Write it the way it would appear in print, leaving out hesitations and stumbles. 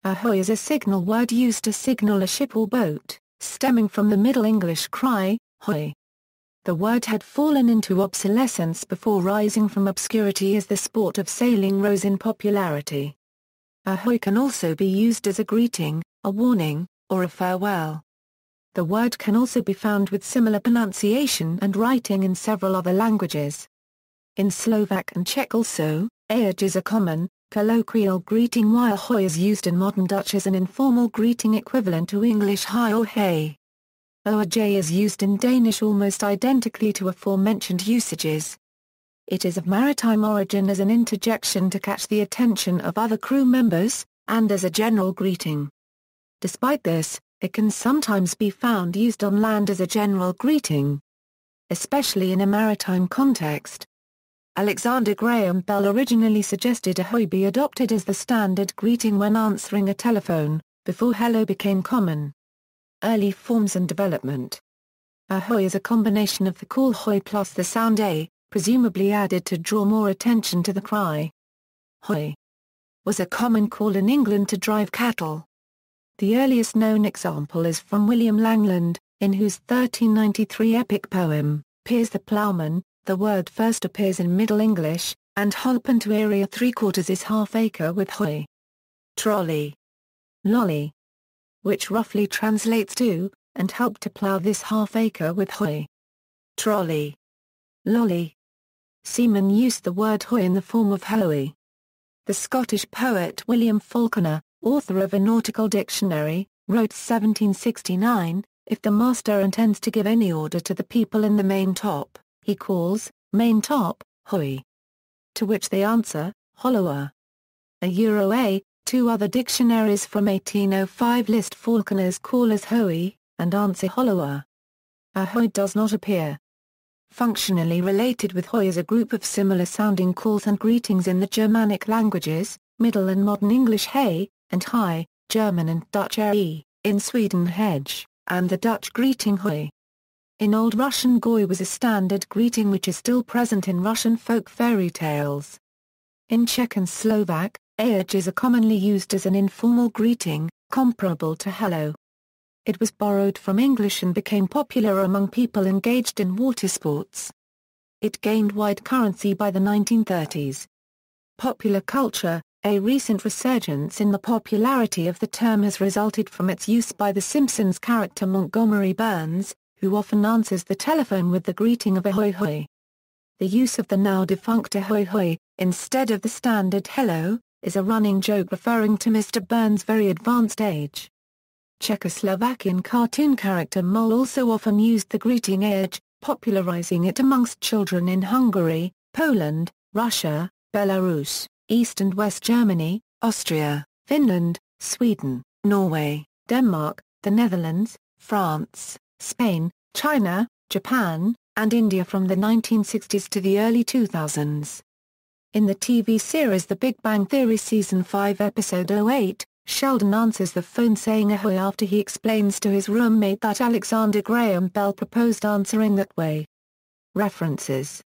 Ahoy is a signal word used to signal a ship or boat, stemming from the Middle English cry, hoy. The word had fallen into obsolescence before rising from obscurity as the sport of sailing rose in popularity. Ahoy can also be used as a greeting, a warning, or a farewell. The word can also be found with similar pronunciation and writing in several other languages. In Slovak and Czech also, ahoj is a common, colloquial greeting while ahoy is used in modern Dutch as an informal greeting equivalent to English hi or hey. Ohøj is used in Danish almost identically to aforementioned usages. It is of maritime origin as an interjection to catch the attention of other crew members, and as a general greeting. Despite this, it can sometimes be found used on land as a general greeting, especially in a maritime context. Alexander Graham Bell originally suggested ahoy be adopted as the standard greeting when answering a telephone, before hello became common. Early forms and development. Ahoy is a combination of the call hoy plus the sound a, presumably added to draw more attention to the cry. Hoy was a common call in England to drive cattle. The earliest known example is from William Langland, in whose 1393 epic poem, Piers the Ploughman. The word first appears in Middle English, and holpen to area 3/4 is half acre with hoy. Trolley. Lolly. Which roughly translates to, and help to plough this half acre with hoy. Trolley. Lolly. Seamen used the word hoy in the form of hoey. The Scottish poet William Falconer, author of a nautical dictionary, wrote 1769, if the master intends to give any order to the people in the maintop, he calls, maintop, hoy. To which they answer, hollower. A. Two other dictionaries from 1805 list Falconer's call as hoey, and answer hollower. Ahoy does not appear. Functionally related with hoy is a group of similar sounding calls and greetings in the Germanic languages, Middle and Modern English hey, and hi, German and Dutch e, in Sweden hedge, and the Dutch greeting hoy. In Old Russian goy was a standard greeting which is still present in Russian folk fairy tales. In Czech and Slovak, ahoj is commonly used as an informal greeting, comparable to hello. It was borrowed from English and became popular among people engaged in water sports. It gained wide currency by the 1930s. Popular culture. A recent resurgence in the popularity of the term has resulted from its use by The Simpsons character Montgomery Burns, who often answers the telephone with the greeting of ahoy hoy. The use of the now defunct ahoy hoy, instead of the standard hello, is a running joke referring to Mr. Burns' very advanced age. Czechoslovakian cartoon character Mole also often used the greeting ahoj, popularizing it amongst children in Hungary, Poland, Russia, Belarus, East and West Germany, Austria, Finland, Sweden, Norway, Denmark, the Netherlands, France, Spain, China, Japan, and India from the 1960s to the early 2000s. In the TV series The Big Bang Theory Season 5 Episode 08, Sheldon answers the phone saying ahoy after he explains to his roommate that Alexander Graham Bell proposed answering that way. References